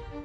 Good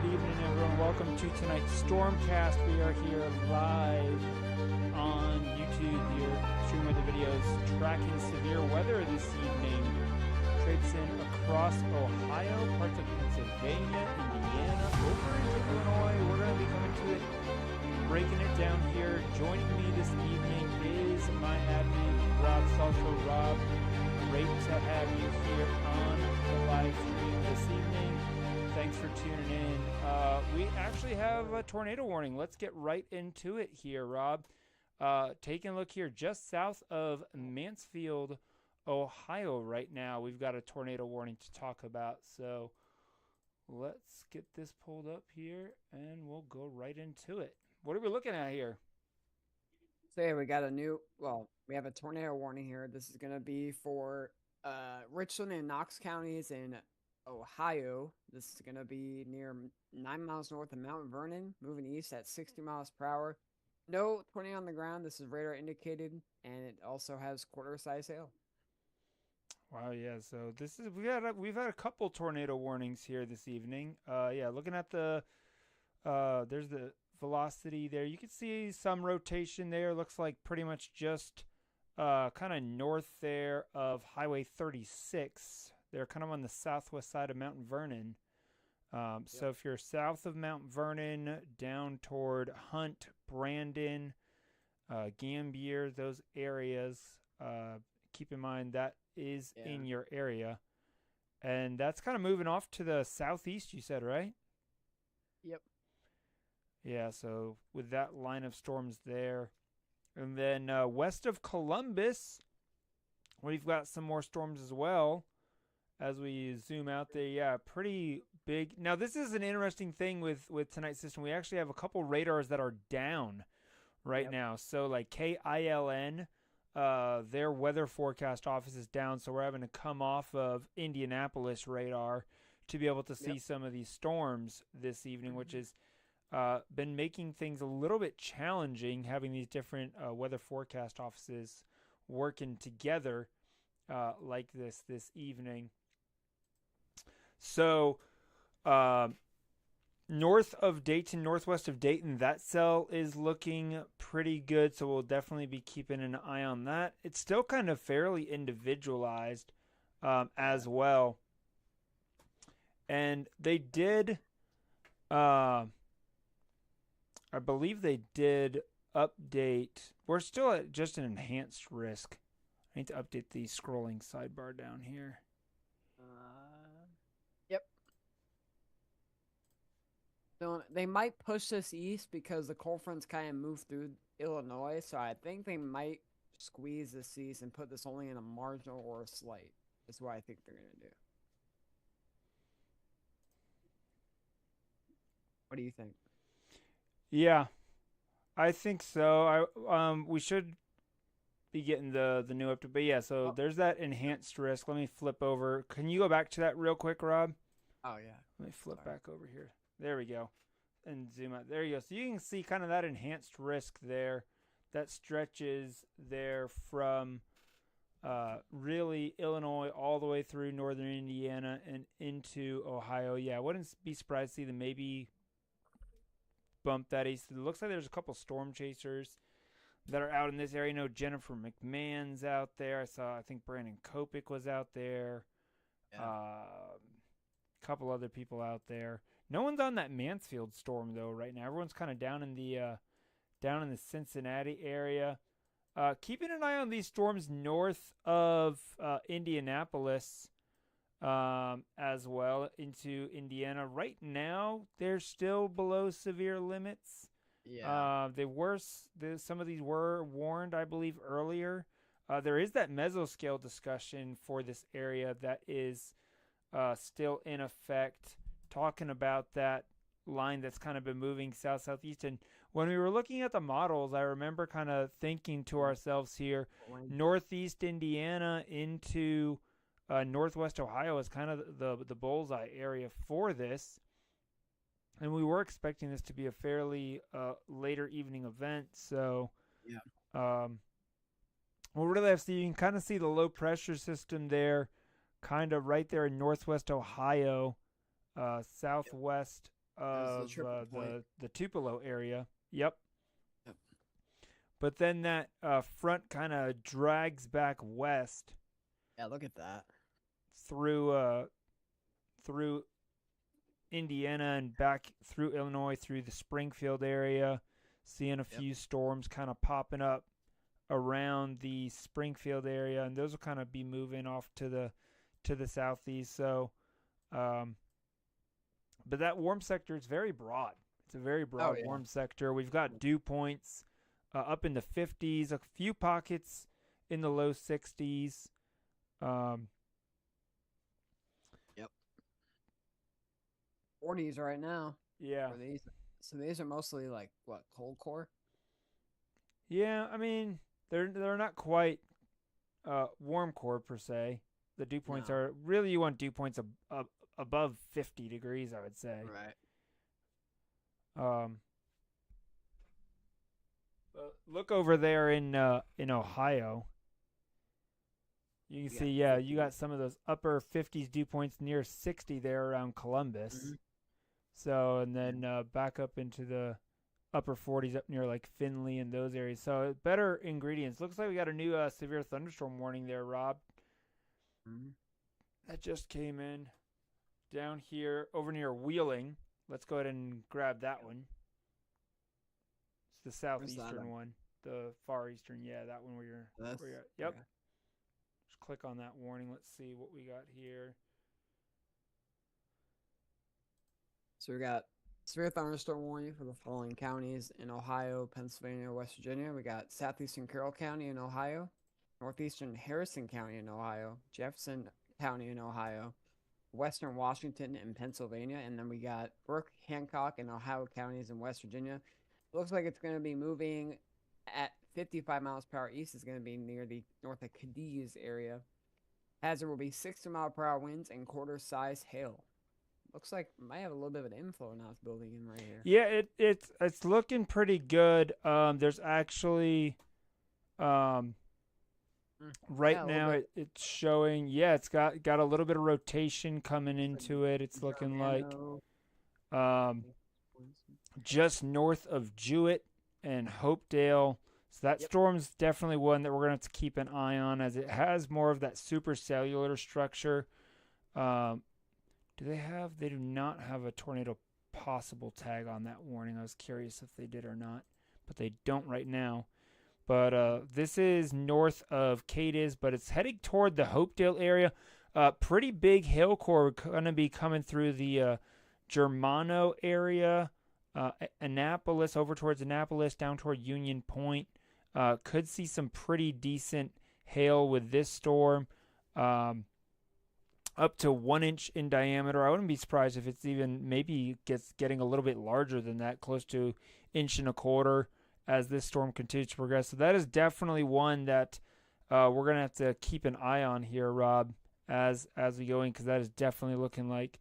evening, everyone. Welcome to tonight's StormCast. We are here live on YouTube, here streaming the videos, tracking severe weather this evening. Traipsing across Ohio, parts of Pennsylvania, Indiana, over into Illinois. We're going to be coming to it, breaking it down here. Joining me this evening is my admin, Rob Salso. Rob, great to have you here on the live stream this evening. Thanks for tuning in. We actually have a tornado warning. Let's get right into it here, Rob. Taking a look here, just south of Mansfield, Ohio right now. We've got a tornado warning to talk about. So let's get this pulled up here, and we'll go right into it. What are we looking at here? So yeah, we got we have a tornado warning here. This is going to be for Richland and Knox counties in Ohio. This is going to be near 9 miles north of Mount Vernon, moving east at 60 miles per hour. No tornado on the ground. This is radar indicated, and it also has quarter-size hail. Wow, yeah. So this is we've had a couple tornado warnings here this evening. Yeah, looking at the there's the velocity there. You can see some rotation there. Looks like pretty much just kind of north there of Highway 36. They're kind of on the southwest side of Mount Vernon. So if you're south of Mount Vernon, down toward Hunt, Brandon, Gambier, those areas, keep in mind that is in your area. And that's kind of moving off to the southeast, you said, right? Yep. Yeah, so with that line of storms there. And then west of Columbus, we've got some more storms as well. As we zoom out there, yeah, pretty big. Now, this is an interesting thing with tonight's system. We actually have a couple radars that are down right now. So, like KILN, their weather forecast office is down, so we're having to come off of Indianapolis radar to be able to see some of these storms this evening, which has been making things a little bit challenging, having these different weather forecast offices working together like this evening. So, north of Dayton, northwest of Dayton, that cell is looking pretty good. So we'll definitely be keeping an eye on that. It's still kind of fairly individualized as well. And they did, I believe they did update. We're still at just an enhanced risk. I need to update the scrolling sidebar down here. Yep. So they might push this east because the cold fronts kind of move through Illinois. So I think they might squeeze this east and put this only in a marginal or a slight. That's what I think they're going to do. What do you think? Yeah, I think so. We should be getting the new update. But yeah, so there's that enhanced risk. Let me flip over. Can you go back to that real quick, Rob? Oh, yeah. Let me flip back over here. There we go. And zoom out. There you go. So you can see kind of that enhanced risk there that stretches there from really Illinois all the way through northern Indiana and into Ohio. Yeah, I wouldn't be surprised to see them maybe bump that east. It looks like there's a couple storm chasers that are out in this area. I know Jennifer McMahon's out there. I think Brandon Kopic was out there. A couple other people out there. No one's on that Mansfield storm though right now. Everyone's kind of down in the Cincinnati area. Keeping an eye on these storms north of Indianapolis as well into Indiana. Right now, they're still below severe limits. Yeah. Some of these were warned, I believe, earlier. There is that mesoscale discussion for this area that is still in effect, talking about that line that's kind of been moving south-southeast. And when we were looking at the models, I remember kind of thinking to ourselves here, northeast Indiana into northwest Ohio is kind of the bullseye area for this. And we were expecting this to be a fairly later evening event. So, we'll really have to see. You can kind of see the low pressure system there, kind of right there in northwest Ohio, southwest of the Tupelo area. Yep. But then that front kind of drags back west. Yeah, look at that. Through Indiana and back through Illinois, through the Springfield area, seeing a few storms kind of popping up around the Springfield area, and those will kind of be moving off to the southeast. So, but that warm sector is very broad. It's a very broad warm sector. We've got dew points up in the 50s, a few pockets in the low 60s. Yep. 40s right now. Yeah. So these are mostly like what, cold core? Yeah, I mean they're not quite warm core per se. The dew points are really, you want dew points above 50 degrees, I would say. Right. Look over there in Ohio. You can see, you got some of those upper 50s dew points near 60 there around Columbus. Mm-hmm. So, and then back up into the upper 40s up near like Findlay and those areas. So better ingredients. Looks like we got a new severe thunderstorm warning there, Rob. Mm-hmm. That just came in down here over near Wheeling. Let's go ahead and grab that one. It's the southeastern one, the far eastern. Yeah, that one where you're at. Yep. Okay. Just click on that warning. Let's see what we got here. So we got severe thunderstorm warning for the following counties in Ohio, Pennsylvania, West Virginia. We got southeastern Carroll County in Ohio, northeastern Harrison County in Ohio, Jefferson County in Ohio, western Washington and Pennsylvania, and then we got Brooke, Hancock, and Ohio counties in West Virginia. It looks like it's going to be moving at 55 miles per hour east. It's going to be near the north of Cadiz area. Hazard will be 60-mile-per-hour winds and quarter-size hail. Looks like it might have a little bit of an inflow now it's building in right here. Yeah, it's looking pretty good. There's actually right now it's showing, it's got a little bit of rotation coming into it. It's looking like just north of Jewett and Hopedale. So that storm's definitely one that we're going to have to keep an eye on, as it has more of that supercellular structure. They do not have a tornado possible tag on that warning. I was curious if they did or not, but they don't right now. But this is north of Cadiz, but it's heading toward the Hopedale area. Pretty big hail core going to be coming through the Germano area, Annapolis, over towards Annapolis, down toward Union Point. Could see some pretty decent hail with this storm. Up to 1 inch in diameter. I wouldn't be surprised if it's even maybe getting a little bit larger than that, close to 1.25 inches as this storm continues to progress. So that is definitely one that we're going to have to keep an eye on here, Rob, as we go in, because that is definitely looking like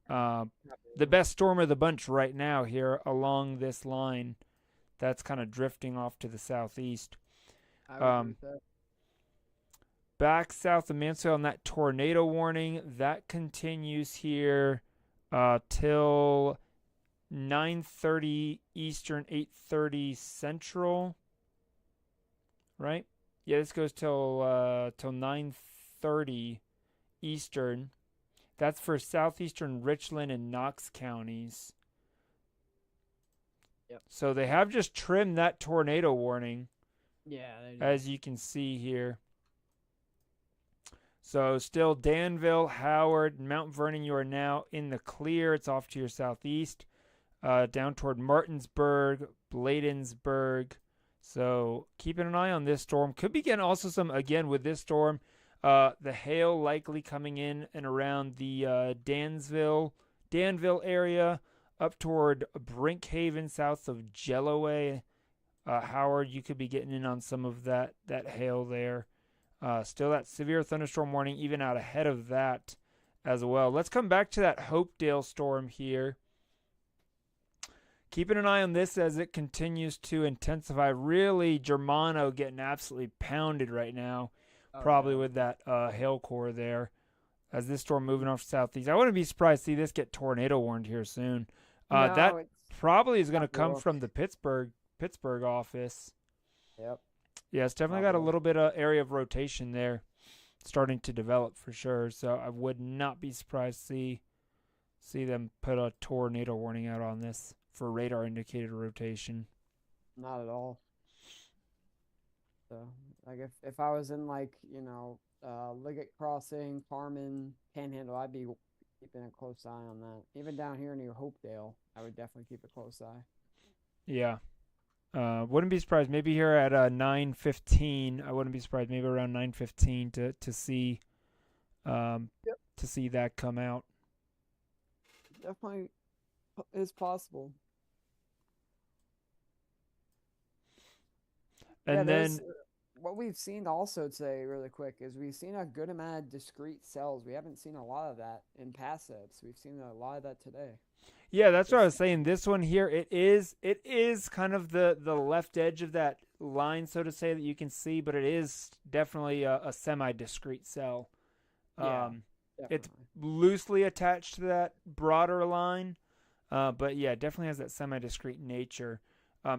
the best storm of the bunch right now here along this line that's kind of drifting off to the southeast. I would agree with that. Back south of Mansfield on that tornado warning, that continues here till 9:30 Eastern, 8:30 Central. Right? Yeah, this goes till 9:30 Eastern. That's for southeastern Richland and Knox counties. Yep. So they have just trimmed that tornado warning. Yeah, as you can see here. So still Danville, Howard, Mount Vernon, you are now in the clear. It's off to your southeast, down toward Martinsburg, Bladensburg. So keeping an eye on this storm. Could be getting also some, again, with this storm, The hail likely coming in and around the Danville area, up toward Brinkhaven, south of Jellaway. Howard, you could be getting in on some of that hail there. Still that severe thunderstorm warning even out ahead of that as well. Let's come back to that Hopedale storm here. Keeping an eye on this as it continues to intensify. Really, Germano getting absolutely pounded right now, probably with that hail core there. As this storm moving off southeast, I wouldn't be surprised to see this get tornado warned here soon. No, that probably is going to not come looked. from the Pittsburgh office. Yep. Yeah, it's definitely got a little bit of area of rotation there starting to develop for sure. So I would not be surprised to see them put a tornado warning out on this for radar indicated rotation. Not at all. So, like, if I was in, like, Liggett Crossing, Carmen, Panhandle, I'd be keeping a close eye on that. Even down here near Hopedale, I would definitely keep a close eye. Yeah. Wouldn't be surprised. Maybe here at 9:15. I wouldn't be surprised. Maybe around 9:15 to see, to see that come out. Definitely is possible. And then what we've seen also today, really quick, is we've seen a good amount of discrete cells. We haven't seen a lot of that in past sets. We've seen a lot of that today. yeah, that's what I was saying. This one here, it is kind of the left edge of that line, so to say, that you can see, but it is definitely a semi-discrete cell. It's loosely attached to that broader line, but yeah, definitely has that semi-discrete nature.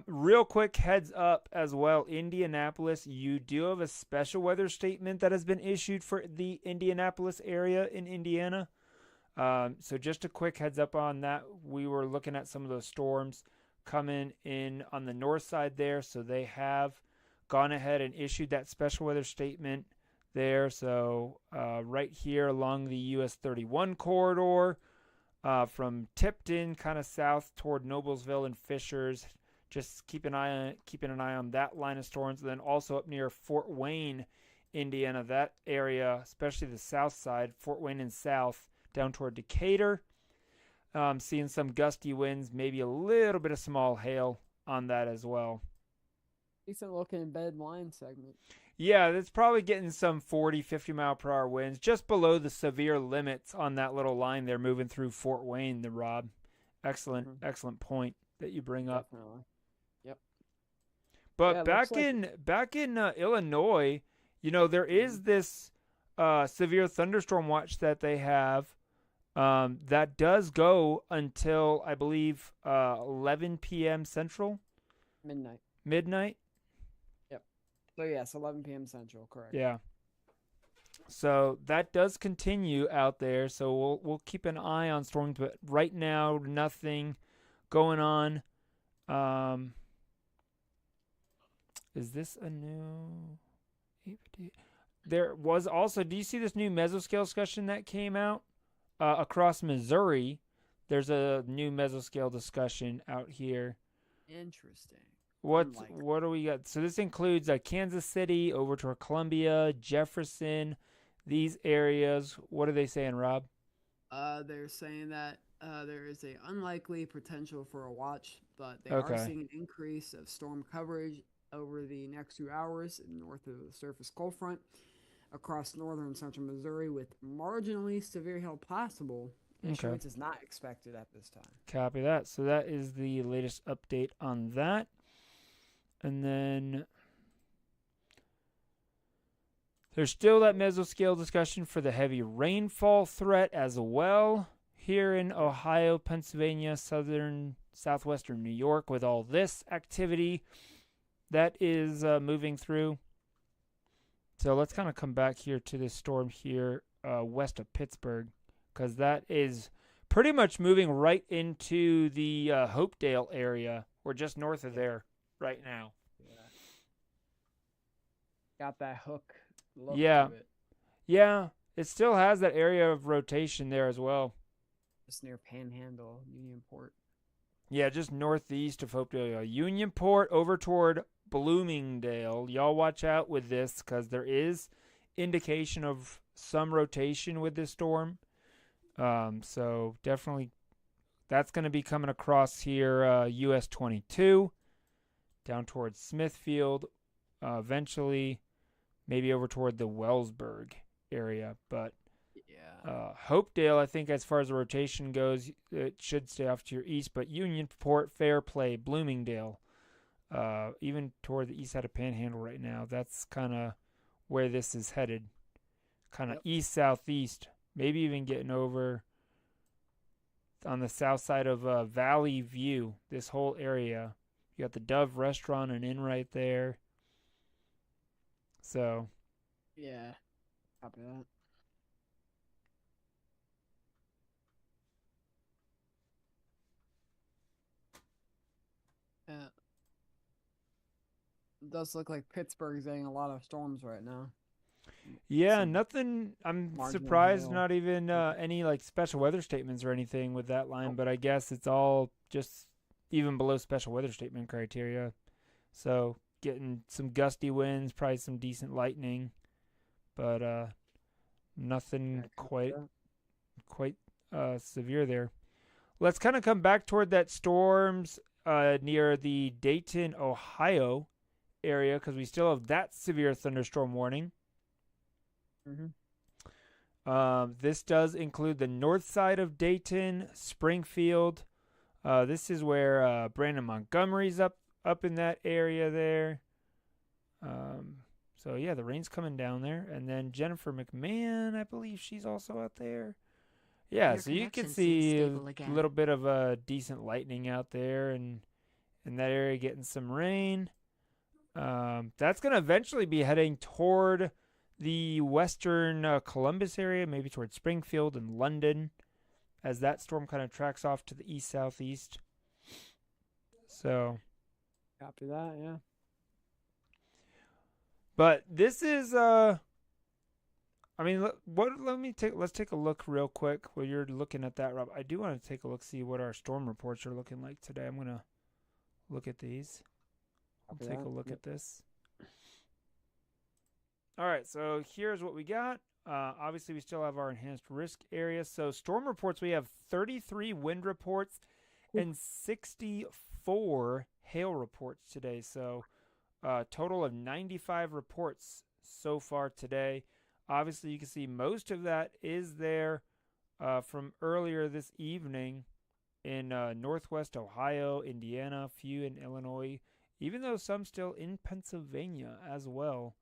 Real quick heads up as well, Indianapolis, you do have a special weather statement that has been issued for the Indianapolis area in Indiana. So just a quick heads up on that. We were looking at some of those storms coming in on the north side there, so they have gone ahead and issued that special weather statement there. So right here along the US 31 corridor, from Tipton kind of south toward Noblesville and Fishers. Just keeping an eye on that line of storms. And then also up near Fort Wayne, Indiana, that area, especially the south side, Fort Wayne and south, down toward Decatur. Seeing some gusty winds, maybe a little bit of small hail on that as well. Decent looking bed line segment. Yeah, it's probably getting some 40, 50 mile per hour winds, just below the severe limits on that little line there moving through Fort Wayne, Rob. Excellent point that you bring up. Definitely. But Yeah, back in Illinois, there is this severe thunderstorm watch that they have that does go until, I believe, 11 p.m. Central. Midnight. Yep. So yes, 11 p.m. Central, correct. Yeah. So that does continue out there. So we'll keep an eye on storms, but right now nothing going on. Is this a new? There was also. Do you see this new mesoscale discussion that came out across Missouri? There's a new mesoscale discussion out here. Interesting. What do we got? So this includes Kansas City, over to Columbia, Jefferson, these areas. What are they saying, Rob? They're saying that there is a unlikely potential for a watch, but they are seeing an increase of storm coverage over the next 2 hours north of the surface cold front across northern and central Missouri, with marginally severe hail possible. Issuance is not expected at this time. Copy that. So that is the latest update on that. And then there's still that mesoscale discussion for the heavy rainfall threat as well here in Ohio, Pennsylvania, southwestern New York, with all this activity that is moving through. So let's kind of come back here to this storm here west of Pittsburgh, because that is pretty much moving right into the Hopedale area. We're just north of there right now. Got that hook look Yeah. to it. Yeah, it still has that area of rotation there as well. Just near Panhandle, Unionport. Yeah, just northeast of Hopedale. Unionport over toward Bloomingdale. Y'all watch out with this, because there is indication of some rotation with this storm. So definitely that's going to be coming across here, US 22, down towards Smithfield, eventually maybe over toward the Wellsburg area. But Hopedale, I think, as far as the rotation goes, it should stay off to your east. But Unionport, Fairplay, Bloomingdale, even toward the east side of Panhandle right now, that's kind of where this is headed. Kind of east-southeast, maybe even getting over on the south side of Valley View, this whole area. You got the Dove Restaurant and Inn right there. So. Yeah. Copy that. Yeah. It does look like Pittsburgh's getting a lot of storms right now. Yeah, Some nothing. I'm marginal surprised hail. not even any like special weather statements or anything with that line, but I guess it's all just even below special weather statement criteria. So getting some gusty winds, probably some decent lightning, but nothing quite severe there. Let's kind of come back toward that storms near the Dayton, Ohio area because we still have that severe thunderstorm warning. This does include the north side of Dayton, Springfield. This is where Brandon Montgomery's up in that area there. So yeah, the rain's coming down there, and then Jennifer McMahon, I believe she's also out there. Yeah, so you can see a little bit of decent lightning out there, and in that area getting some rain. That's gonna eventually be heading toward the western Columbus area, maybe towards Springfield and London, as that storm kind of tracks off to the east-southeast. So, copy that, yeah. But this is, I mean, let's take a look real quick while you're looking at that, Rob. I do want to take a look, see what our storm reports are looking like today. I'm gonna look at these. I'll take a look at this. All right, so here's what we got. Obviously, we still have our enhanced risk area. So storm reports, we have 33 wind reports and 64 hail reports today. So total of 95 reports so far today. Obviously, you can see most of that is there from earlier this evening in northwest Ohio, Indiana, few in Illinois, even though some still in Pennsylvania as well.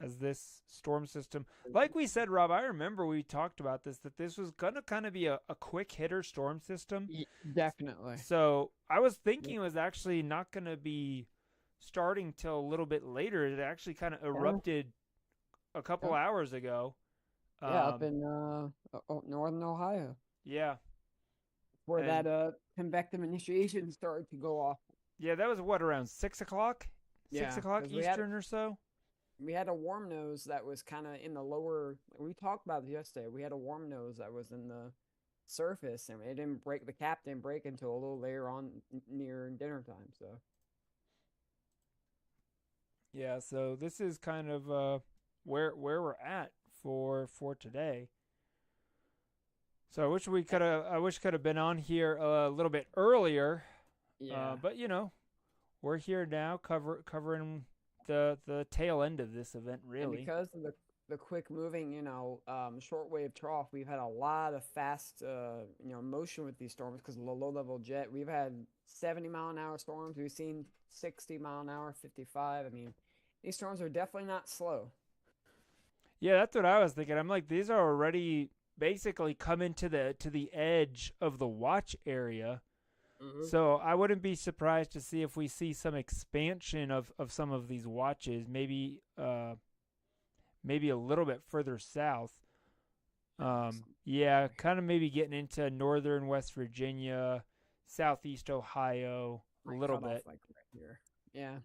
As this storm system, like we said, Rob, I remember we talked about this, that this was going to kind of be a quick hitter storm system. Definitely. So I was thinking it was actually not going to be starting till a little bit later. It actually kind of erupted a couple hours ago. Up in northern Ohio. Yeah. Where that convective initiation started to go off. Yeah, that was what, around 6 o'clock? 6 o'clock Eastern or so? We had a warm nose that was kind of in the lower. We talked about it yesterday. We had a warm nose that was in the surface, and it didn't break. The cap didn't break until a little later on near dinner time. So, yeah. So this is kind of where we're at for today. So I wish could have been on here a little bit earlier. Yeah. But you know, we're here now covering the tail end of this event, really. And because of the quick moving, shortwave trough, we've had a lot of fast, motion with these storms because of the low level jet. We've had 70-mile-an-hour storms. We've seen 60-mile-an-hour, 55. I mean, these storms are definitely not slow. Yeah, that's what I was thinking. I'm like, these are already basically coming to the edge of the watch area. So I wouldn't be surprised to see if we see some expansion of some of these watches, maybe a little bit further south. Yeah, kind of maybe getting into northern West Virginia, southeast Ohio, a little bit. Like right here. Yeah.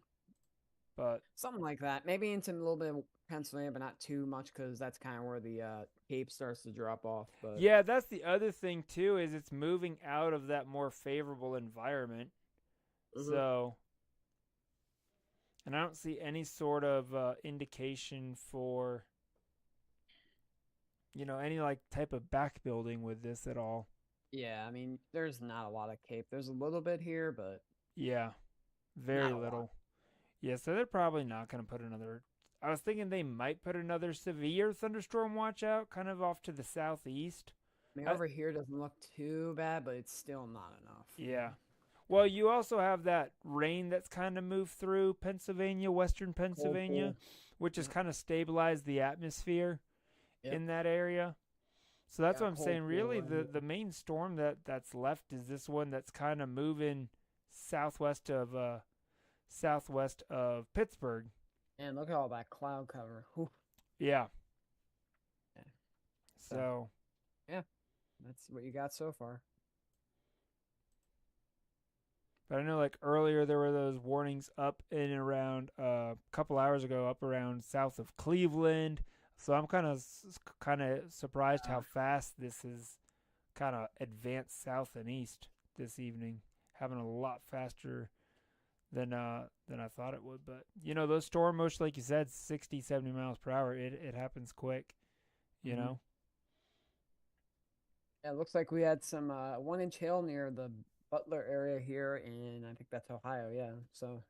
But something like that. Maybe into a little bit of Pennsylvania, but not too much because that's kind of where the Cape starts to drop off. But yeah, that's the other thing too, is it's moving out of that more favorable environment. So, And I don't see any sort of indication for, any like type of back building with this at all. Yeah, I mean, there's not a lot of cape. There's a little bit here, but Yeah, not very a lot. little. Yeah, so they're probably not going to put another. I was thinking they might put another severe thunderstorm watch out, kind of off to the southeast. I mean, I, over here doesn't look too bad, but it's still not enough. yeah. Well, you also have that rain that's kind of moved through Pennsylvania, western Cold Pennsylvania, pool. which has Yep. kind of stabilized the atmosphere Yep. in that area. So that's Got what a I'm cold saying. pool Really, right the here. main storm that's left is this one that's kind of moving southwest of Pittsburgh. And look at all that cloud cover. Whew. Yeah. Yeah. So, So yeah, that's what you got so far. but I know like earlier there were those warnings up in and around a couple hours ago up around south of Cleveland. So I'm kind of surprised how fast this is kind of advanced south and east this evening, having a lot faster than I thought it would. But those storm motion, like you said, 60, 70 miles per hour. It happens quick. You Mhm. know. Yeah, it looks like we had some 1 inch hail near the Butler area here, and I think that's Ohio. Yeah, so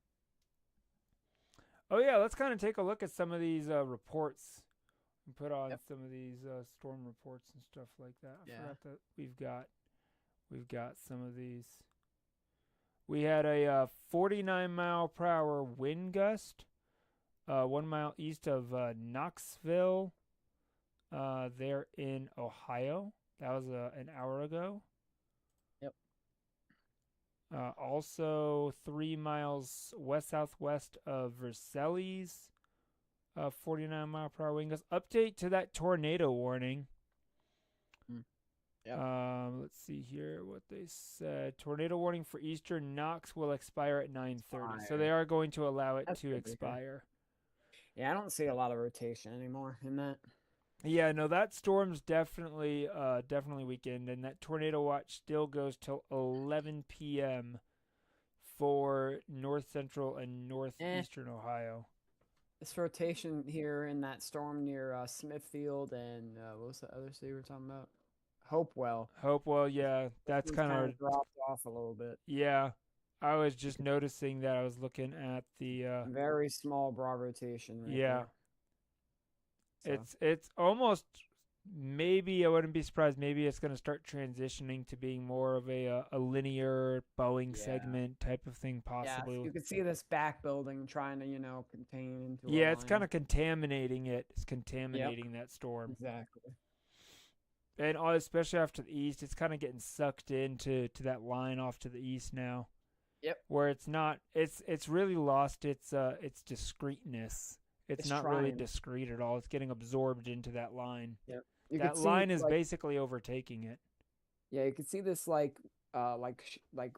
Oh yeah, let's kind of take a look at some of these reports and put on yep, some of these storm reports and stuff like that. I yeah. forgot that we've got some of these. We had a 49 mile per hour wind gust, 1 mile east of Knoxville, there in Ohio. That was an hour ago. Yep. Also, 3 miles west southwest of Versailles, 49 mile per hour wind gust. Update to that tornado warning. Mm. Yep. Let's see here what they said. Tornado warning for Eastern Knox will expire at 9:30. So they Fire. are going to allow it That's to good to hear. expire. Yeah, I don't see a lot of rotation anymore in that. Yeah, no, that storm's definitely weakened, and that tornado watch still goes till 11 p.m. for north central and Eh, northeastern Ohio. this rotation here in that storm near Smithfield and what was the other city we were talking about? Hopewell. Hopewell, yeah, This that's one's kind kind of of dropped off a little bit. yeah. I was You just could noticing that I was looking at the very small broad rotation right yeah. there. So It's almost maybe I wouldn't be surprised. Maybe it's going to start transitioning to being more of a linear Boeing yeah. segment type of thing, Yeah, possibly. you could see this back building trying to, contain into a Yeah, it's kind line. of contaminating it. It's Yep, contaminating that storm, exactly. and especially off to the east, it's kind of getting sucked into that line off to the east now, Yep, where it's not. It's really lost its discreteness. It's it's not really trying. discrete at all. It's getting absorbed into that line. Yep. You could That see line is like basically overtaking it. yeah, you could see this like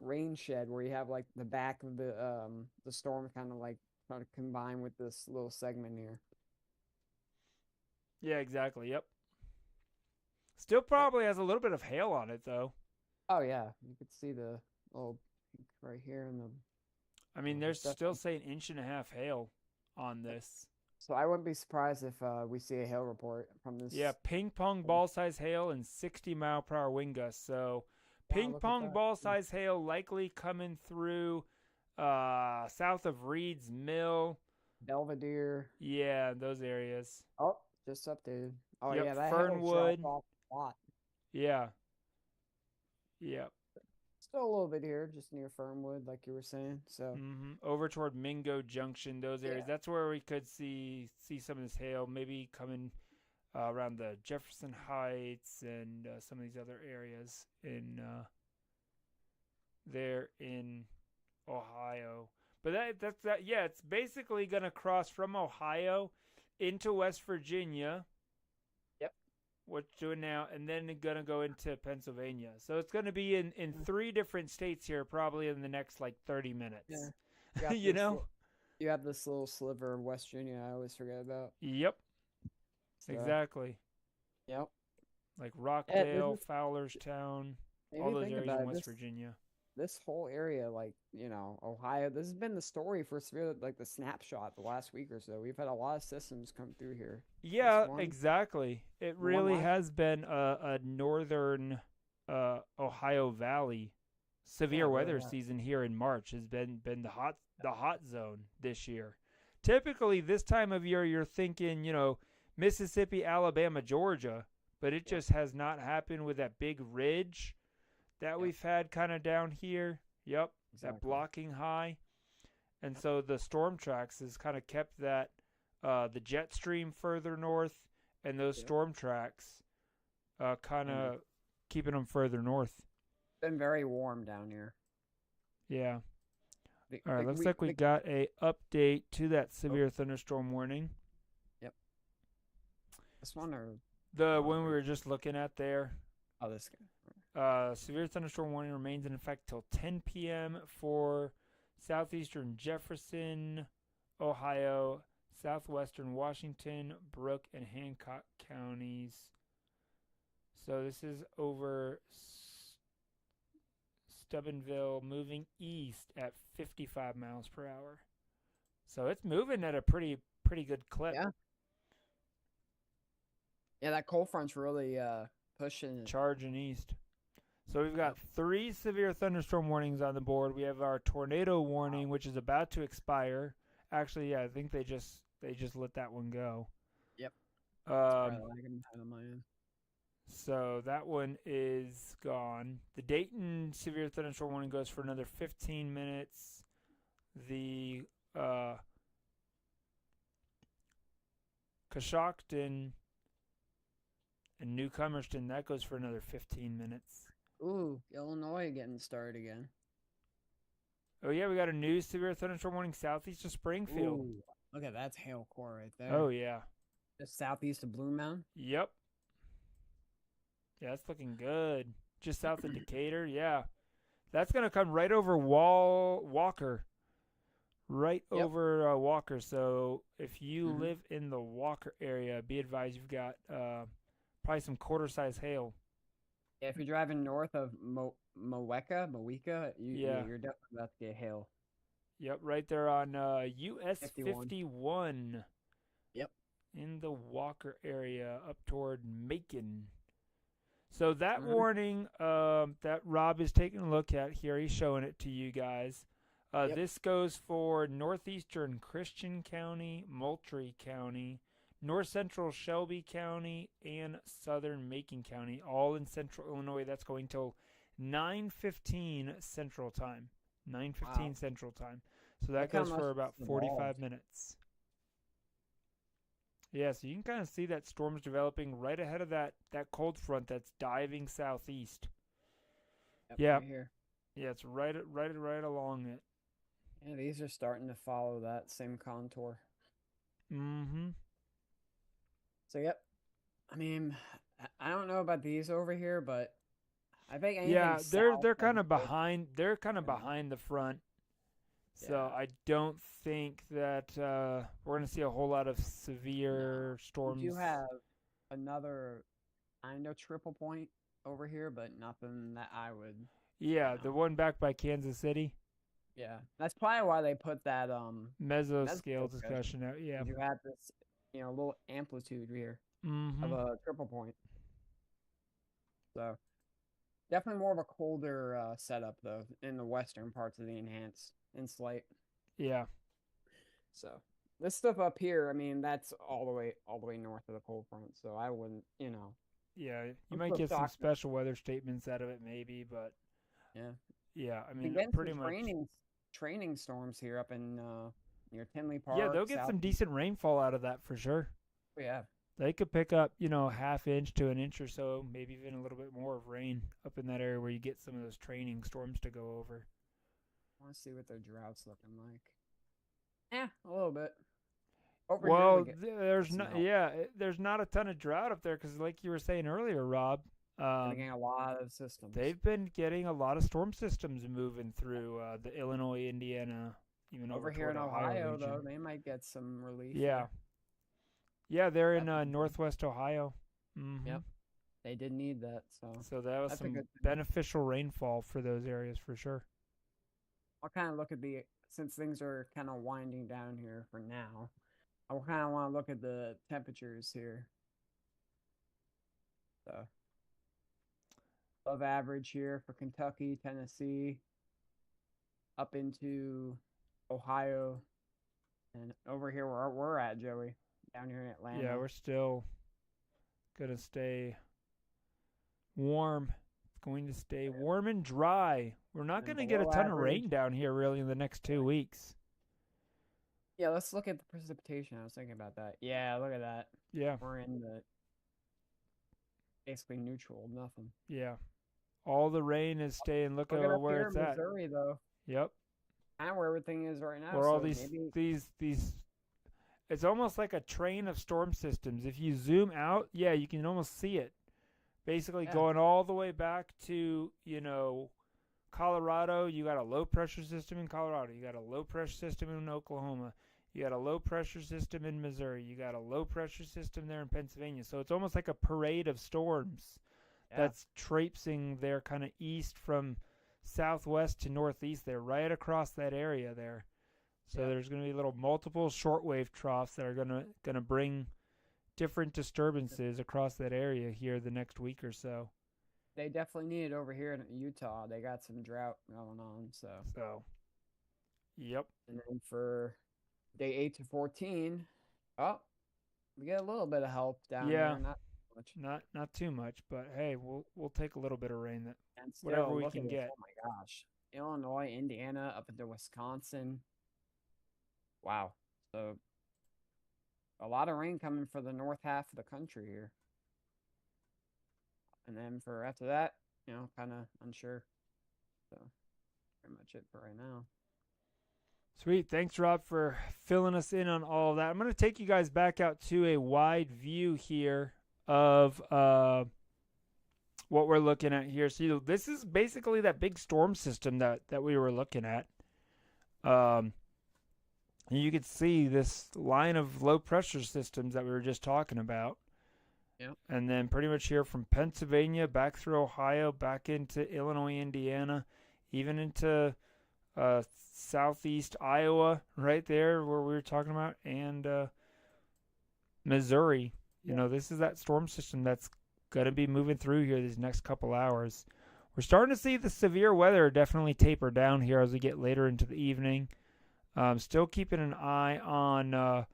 rain shed where you have like the back of the storm kind of like trying to combine with this little segment here. Yeah, exactly. Yep. Still Yep. probably has a little bit of hail on it though. Oh yeah, you could see the little peak right here in the I mean, they're it's still definitely saying inch and a half hail on this. so I wouldn't be surprised if we see a hail report from Yeah, this. ping pong ball size hail and 60 mile per hour wind gusts. So, Wow, ping look at pong that. ball size hail likely coming through south of Reed's Mill. Belvedere. Yeah, those areas. Oh, just updated. Oh Yep, yeah, that hail dropped Fernwood. off a lot. Yeah, yep. Still a little bit here, just near Fernwood, like you were saying. So Over toward Mingo Junction, those areas. yeah, That's where we could see some of this hail, maybe coming around the Jefferson Heights and some of these other areas in there in Ohio. But that's that. Yeah, it's basically gonna cross from Ohio into West Virginia, yep. what it's doing now, and then it's gonna go into Pennsylvania. So it's gonna be in three different states here, probably in the next like 30 Yeah, minutes. you got you this. know? You have this little sliver of West Virginia I always forget about. Yep, So exactly. yep. Like Yeah, this Rockdale, is Fowlerstown, all maybe those think areas about in it. West This Virginia. this whole area, like, Ohio, this has been the story for severe, like the snapshot the last week or so. We've had a lot of systems come through here. This Yeah, one, exactly. It the one really last, has been a northern Ohio Valley yeah, severe it really weather has. season here in March has been the hot zone this year. Typically, this time of year, you're thinking, Mississippi, Alabama, Georgia, but it Yep, just has not happened with that big ridge that yep, we've had kind of down here. Yep, that exactly. blocking high. And Yep. so the storm tracks has kind of kept that the jet stream further north and those Yep. storm tracks kind And it's of keeping them further north. been very warm down here. Yeah. The, All right. the, Looks we, like we the, got a update to that oh, severe thunderstorm warning. yep. This one or The the one we one? were just looking at there. Oh, this guy. Severe thunderstorm warning remains in effect till 10 p.m. for southeastern Jefferson, Ohio, southwestern Washington, Brooke, and Hancock counties. So this is over Steubenville, moving east at 55 miles per hour. So it's moving at a pretty good clip. Yeah. Yeah, that cold front's really pushing it. Charging east. So we've got Yep. 3 severe thunderstorm warnings on the board. We have our tornado warning, which is about to expire. Actually, yeah, I think they just let that one go. Yep. It's Um, probably lagging behind on my end. so that one is gone. The Dayton severe thunderstorm warning goes for another 15 minutes. The Coshocton and New Comerston, that goes for another 15 minutes. Ooh, Illinois getting started again. Oh, yeah, we got a new severe thunderstorm warning southeast of Springfield. Ooh, look at that's hail core right there. Oh, yeah. Just southeast of Blue Mountain. Yep. Yeah, that's looking good. Just south of Decatur. Yeah. That's going to come right over Walker. Right Yep. over Walker. So if you Mhm. live in the Walker area, be advised you've got probably some quarter-size hail. Yeah, if you're driving north of Moeca, Yeah. you're definitely about to get hail. Yep, right there on US 51. 51 Yep. in the Walker area up toward Macon. So that Mhm. warning that Rob is taking a look at here, he's showing it to you guys. Yep. This goes for northeastern Christian County, Moultrie County, north central Shelby County, and southern Macon County, all in central Illinois. That's going till 9:15 Central Time. 9:15 Wow. Central Time. So that That kind goes of for must about have 45 evolved. minutes. Yeah, so you can kind of see that storm's developing right ahead of that cold front that's diving southeast. Yep, Yeah, right here. yeah, it's right along it. Yeah, these are starting to follow that same contour. Mm-hmm. So yep. I mean, I don't know about these over here, but I think anything Yeah, south they're of kind of this, behind. They're kind of yeah, behind the front. So yeah. I don't think that we're gonna see a whole lot of No. severe We storms. do have another kind of triple point over here, but nothing that I would, Yeah, the one back by Kansas City, yeah. That's probably why they put that mesoscale mesoscale discussion. discussion out. Yeah. You have this, little amplitude here of Mm-hmm. a triple point. So definitely more of a colder setup though in the western parts of the enhanced and slight. Yeah. So this stuff up here, I mean, that's all the way north of the cold front. So I wouldn't, Yeah. You I'm might still get some shocked. special weather statements out of it, maybe, but Yeah, yeah. I mean, again, some pretty much. training storms here up in near Tinley Yeah, they'll Park, get south. some decent rainfall out of that for sure. Yeah, They could pick up, half inch to an inch or so, maybe even a little bit more of rain up in that area where you get some of those training storms to go over. I want to see what their drought's looking like. Yeah, a little bit. Over here, Well, we get there's some not, help. yeah, there's not a ton of drought up there because, like you were saying earlier, Rob, And again, a lot of systems. they've been getting a lot of storm systems moving through the Illinois, Indiana, even Over over here toward in Ohio Ohio, region. though, they might get some relief. Yeah, There. yeah, they're in That's northwest Ohio. Mm-hmm. Yep. They did need that, so So that was that's a some good thing. beneficial rainfall for those areas for sure. I'll kind of look at since things are kind of winding down here for now. I kind of want to look at the temperatures here. So above average here for Kentucky, Tennessee, up into Ohio, and over here where we're at, Joey, down here in Atlanta. Yeah, we're still gonna stay warm. It's going to stay warm and dry. We're not going to get a ton of rain down here really in the next 2 weeks. Yeah, let's look at the precipitation. I was thinking about that. Yeah, look at that. Yeah. We're in the basically neutral, nothing. Yeah. All the rain is staying. Look at where it's at. Missouri, though. Yep. And where everything is right now. Where all these it's almost like a train of storm systems. If you zoom out, yeah, you can almost see it. Basically going all the way back to, Colorado. You got a low pressure system in Colorado. You got a low pressure system in Oklahoma. You got a low pressure system in Missouri. You got a low pressure system there in Pennsylvania. So it's almost like a parade of storms that's traipsing there kind of east from southwest to northeast there, right across that area there. So there's going to be little multiple shortwave troughs that are going to bring different disturbances across that area here the next week or so. They definitely need it over here in Utah. They got some drought going on, so. Yep. And then for day 8 to 14, we get a little bit of help down there. Not much. Not too much, but hey, we'll take a little bit of rain and whatever we can get. Oh my gosh, Illinois, Indiana, up into Wisconsin. Wow. So a lot of rain coming for the north half of the country here. And then for after that, kind of unsure. So pretty much it for right now. Sweet. Thanks, Rob, for filling us in on all of that. I'm going to take you guys back out to a wide view here of what we're looking at here. So this is basically that big storm system that we were looking at. You could see this line of low pressure systems that we were just talking about. Yep. And then pretty much here from Pennsylvania back through Ohio, back into Illinois, Indiana, even into southeast Iowa, right there where we were talking about, and Missouri. This is that storm system that's going to be moving through here these next couple hours. We're starting to see the severe weather definitely taper down here as we get later into the evening. Still keeping an eye on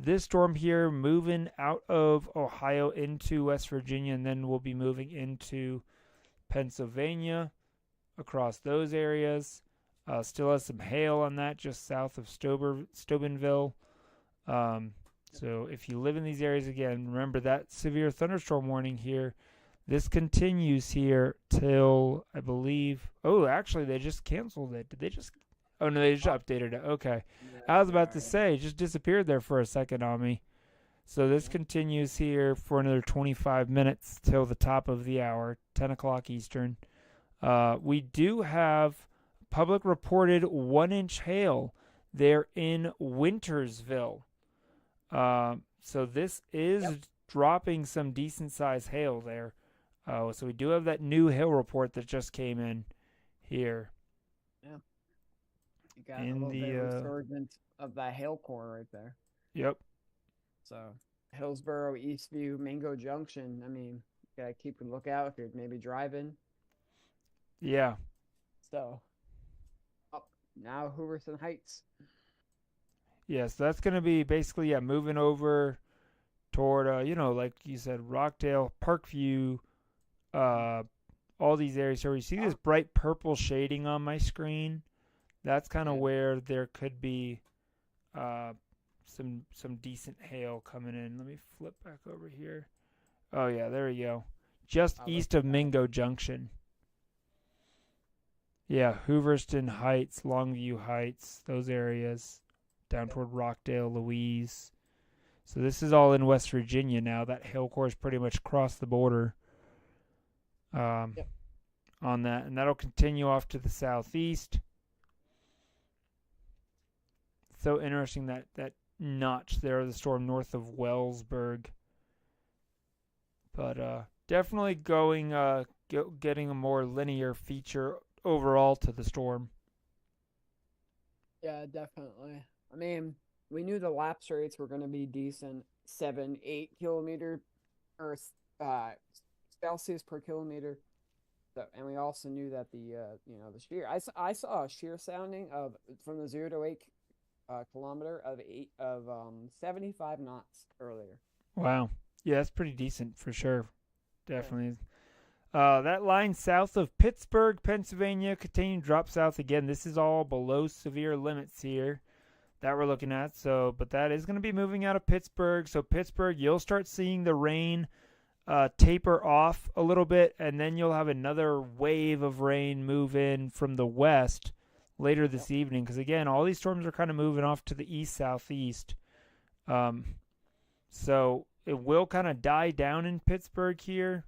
this storm here moving out of Ohio into West Virginia, and then we'll be moving into Pennsylvania across those areas. Still has some hail on that just south of Steubenville. So if you live in these areas, again, remember that severe thunderstorm warning here. This continues here till, I believe, actually they just canceled it. Did they just... Oh, no, they just updated it. Okay. I was about to say, it just disappeared there for a second on me. So this continues here for another 25 minutes till the top of the hour, 10 o'clock Eastern. We do have public reported 1-inch hail there in Wintersville. So this is dropping some decent-sized hail there. So we do have that new hail report that just came in here. Yeah. You got a little bit of resurgence of that hail core right there. Yep. So Hillsboro, Eastview, Mingo Junction. I mean, you gotta keep a lookout if you're maybe driving. Yeah. So now Hooverson Heights. Yes, that's going to be basically moving over toward like you said, Rockdale, Parkview, all these areas. So you see this bright purple shading on my screen. That's kind of where there could be some decent hail coming in. Let me flip back over here. Oh yeah, there we go. Just east of Mingo Junction. Yeah, Hooverston Heights, Longview Heights, those areas down toward Rockdale, Louise. So this is all in West Virginia now. That hail core is pretty much crossed the border on that. And that'll continue off to the southeast. So interesting that notch there of the storm north of Wellsburg. But definitely getting a more linear feature overall to the storm. Yeah, definitely. I mean, we knew the lapse rates were going to be decent, 7, 8 kilometer or uh, Celsius per kilometer. So, and we also knew that the shear. I saw a shear sounding of from the 0 to 8 kilometer of 75 knots earlier. Wow. Yeah, that's pretty decent for sure. Yeah. Definitely. That line south of Pittsburgh, Pennsylvania, continuing to drop south again. This is all below severe limits here that we're looking at. So, but that is going to be moving out of Pittsburgh. So Pittsburgh, you'll start seeing the rain taper off a little bit, and then you'll have another wave of rain move in from the west later this evening. Because again, all these storms are kind of moving off to the east southeast. So it will kind of die down in Pittsburgh here.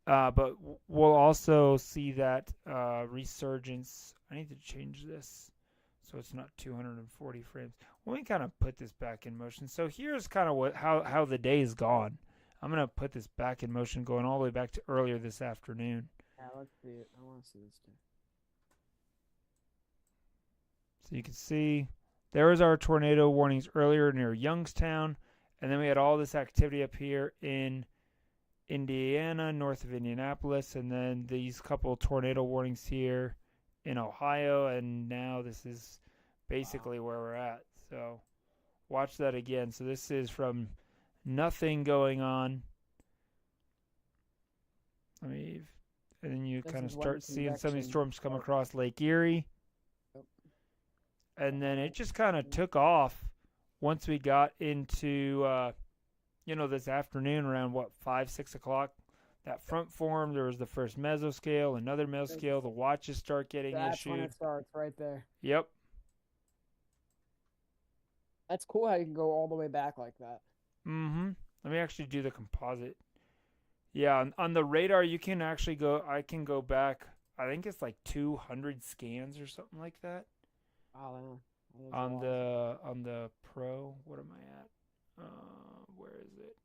But we'll also see that resurgence. I need to change this so it's not 240 frames. Let me kind of put this back in motion. So here's kind of how the day is gone. I'm going to put this back in motion going all the way back to earlier this afternoon. Yeah, let's see it. I want to see this too. So you can see there was our tornado warnings earlier near Youngstown. And then we had all this activity up here in Indiana, north of Indianapolis, and then these couple tornado warnings here in Ohio, and now this is basically where we're at. So watch that again. So this is from nothing going on. And then you kind of start seeing some of these storms come across Lake Erie. And then it just kind of took off once we got into this afternoon around 5, 6 o'clock. That front formed. There was the first mesoscale, another mesoscale. The watches start getting That's issued. when it starts right there. Yep. That's cool how you can go all the way back like that. Mm-hmm. Let me actually do the composite. Yeah, on the radar you can actually go. I can go back. I think it's like 200 scans or something like that. Oh, on the Pro. What am I at? Where is it?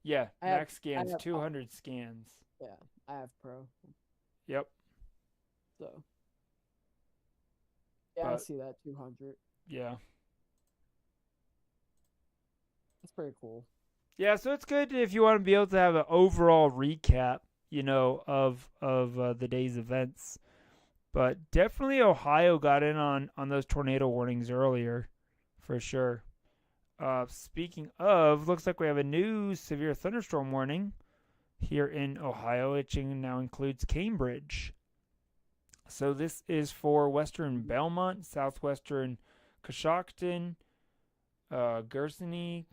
Yeah, max scans, 200 scans. Yeah, I have Pro. Yep. So. Yeah, I see that 200. Yeah. That's pretty cool. Yeah, so it's good if you want to be able to have an overall recap, of the day's events. But definitely Ohio got in on those tornado warnings earlier, for sure. Speaking of, looks like we have a new severe thunderstorm warning here in Ohio. It now includes Cambridge. So this is for western Belmont, southwestern Coshocton, Gersony,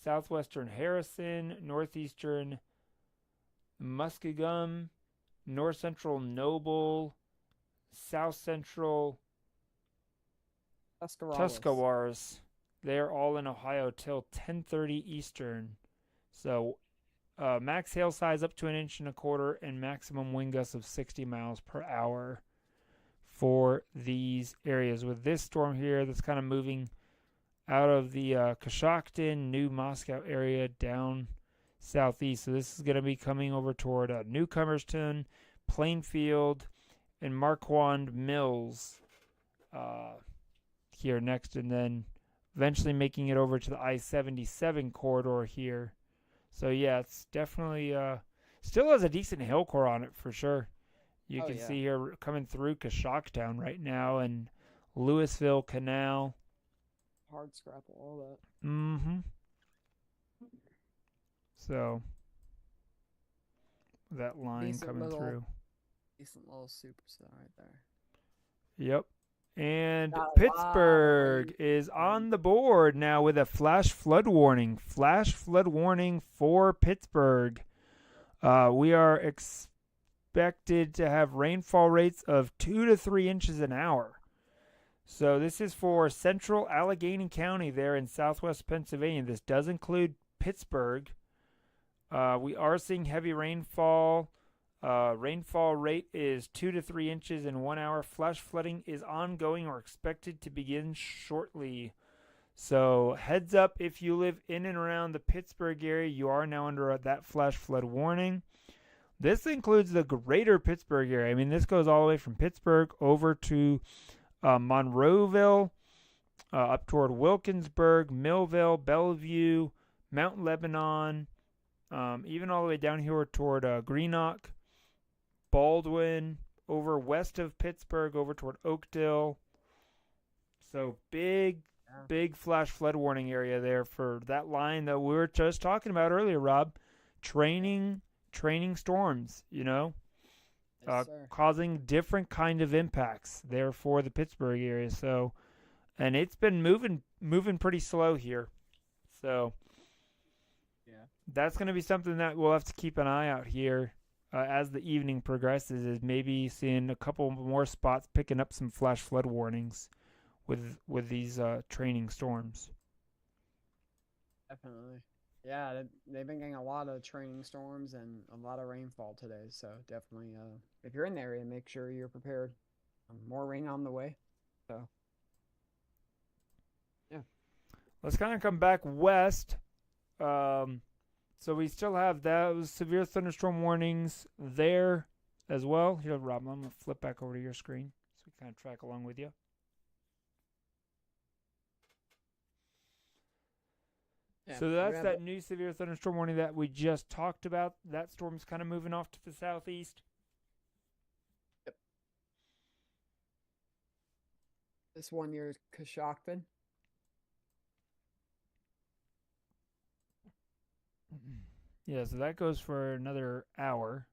southwestern Harrison, northeastern Muskogum, north central Noble, south central Tuscarawas. They're all in Ohio till 10:30 Eastern. So max hail size up to 1.25 inches and maximum wind gusts of 60 miles per hour for these areas. With this storm here that's kind of moving out of the Coshocton, New Moscow area down southeast. So this is going to be coming over toward Newcomerston, Plainfield, and Marquand Mills here next, and then eventually making it over to the I-77 corridor here. So yeah, it's definitely still has a decent hail core on it for sure. You can see here coming through Coshocton right now and Louisville Canal. Hard scrapple, all that. Mm-hmm. So that line decent coming through. Decent little supercell right there. Yep. And Pittsburgh is on the board now with a flash flood warning. Flash flood warning for Pittsburgh. We are expected to have rainfall rates of 2 to 3 inches an hour. So this is for central Allegheny County there in southwest Pennsylvania. This does include Pittsburgh. We are seeing heavy rainfall. Rainfall rate is 2 to 3 inches in 1 hour. Flash flooding is ongoing or expected to begin shortly. So heads up, if you live in and around the Pittsburgh area, you are now under that flash flood warning. This includes the greater Pittsburgh area. I mean, this goes all the way from Pittsburgh over to Monroeville, up toward Wilkinsburg, Millville, Bellevue, Mount Lebanon, even all the way down here toward Greenock, Baldwin, over west of Pittsburgh, over toward Oakdale. So big flash flood warning area there for that line that we were just talking about earlier, Rob. Training storms, Yes, sir. causing different kind of impacts there for the Pittsburgh area. So, and it's been moving pretty slow here. So, Yeah. that's going to be something that we'll have to keep an eye out here as the evening progresses. Is maybe seeing a couple more spots picking up some flash flood warnings with these training storms. Definitely. Yeah, they've been getting a lot of training storms and a lot of rainfall today. So definitely, if you're in the area, make sure you're prepared. More rain on the way. So, yeah. Let's kind of come back west. So we still have those severe thunderstorm warnings there as well. Here, Rob, I'm going to flip back over to your screen so we kind of track along with you. Yeah, So that's that new severe thunderstorm warning that we just talked about. That storm's kind of moving off to the southeast. Yep. This one near Coshocton. Yeah, so that goes for another hour.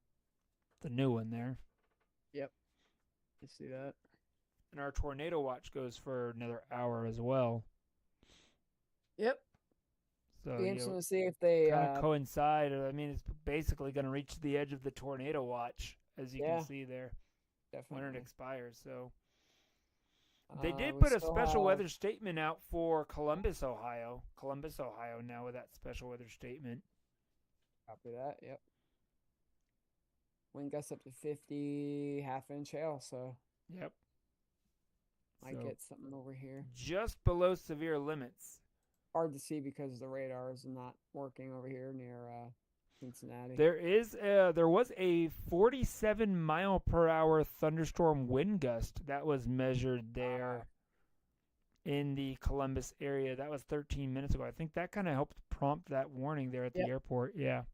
The new one there. Yep. You see that? And our tornado watch goes for another hour as well. Yep. So Be interesting to see if they kind of coincide. I mean, it's basically going to reach the edge of the tornado watch, as you can see there, definitely when it expires. So they did put a special weather statement out for Columbus, Ohio. Columbus, Ohio, now with that special weather statement. Copy that. Yep. Wind gusts up to 50, half-inch hail. So yep, might get something over here. Just below severe limits. Hard to see because the radar is not working over here near Cincinnati. There was a 47 mile per hour thunderstorm wind gust that was measured there in the Columbus area. That was 13 minutes ago. I think that kind of helped prompt that warning there at the airport. Yeah.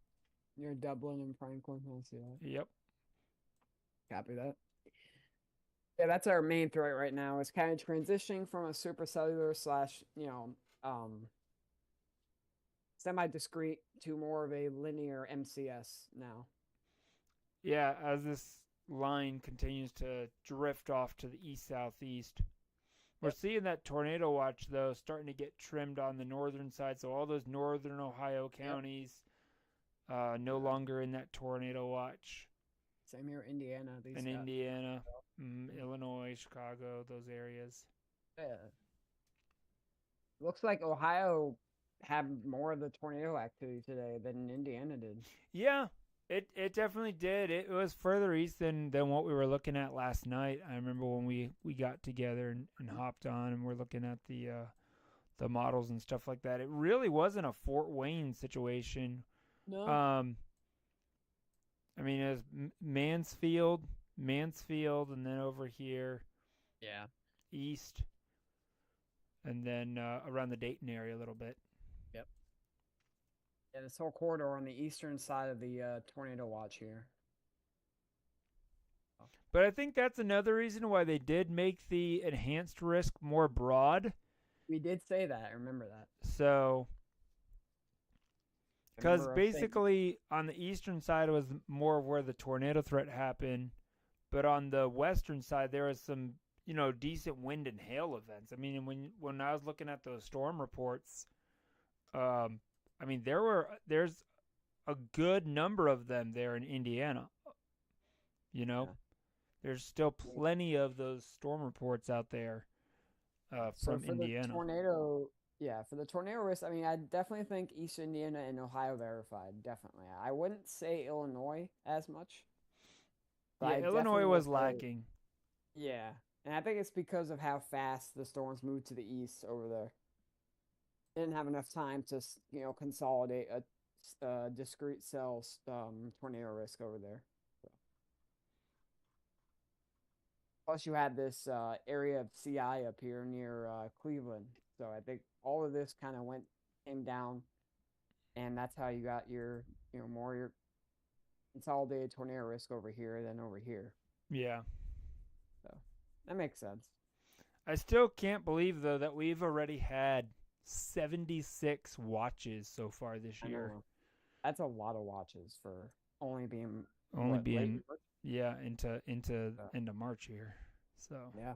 Near Dublin and Franklin. I see that. Yep. Copy that. Yeah, that's our main threat right now. It's kind of transitioning from a supercellular / semi-discrete to more of a linear MCS now. Yeah, as this line continues to drift off to the east-southeast. We're seeing that tornado watch, though, starting to get trimmed on the northern side. So all those northern Ohio counties no longer in that tornado watch. Same here, Indiana. Indiana, Illinois, Chicago, those areas. Yeah. Looks like Ohio had more of the tornado activity today than Indiana did. Yeah, it definitely did. It was further east than what we were looking at last night. I remember when we got together and hopped on and we're looking at the models and stuff like that. It really wasn't a Fort Wayne situation. No. I mean, it was Mansfield, and then over here, east, and then around the Dayton area a little bit. Yep. Yeah, this whole corridor on the eastern side of the tornado watch here. But I think that's another reason why they did make the enhanced risk more broad. We did say that. I remember that. So, because basically on the eastern side it was more of where the tornado threat happened, but on the western side there was some decent wind and hail events. I mean, when I was looking at those storm reports, I mean there's a good number of them there in Indiana. There's still plenty of those storm reports out there from Indiana. For the tornado risk, I mean, I definitely think East Indiana and Ohio verified. Definitely, I wouldn't say Illinois as much. Yeah, Illinois was lacking. Yeah, and I think it's because of how fast the storms moved to the east over there. didn't have enough time to consolidate a discrete cell tornado risk over there. So. Plus, you had this area of CI up here near Cleveland, so I think all of this kind of came down, and that's how you got your more your consolidated tornado risk over here than over here. Yeah. So that makes sense. I still can't believe, though, that we've already had 76 watches so far this year. That's a lot of watches for only being into March here. So yeah,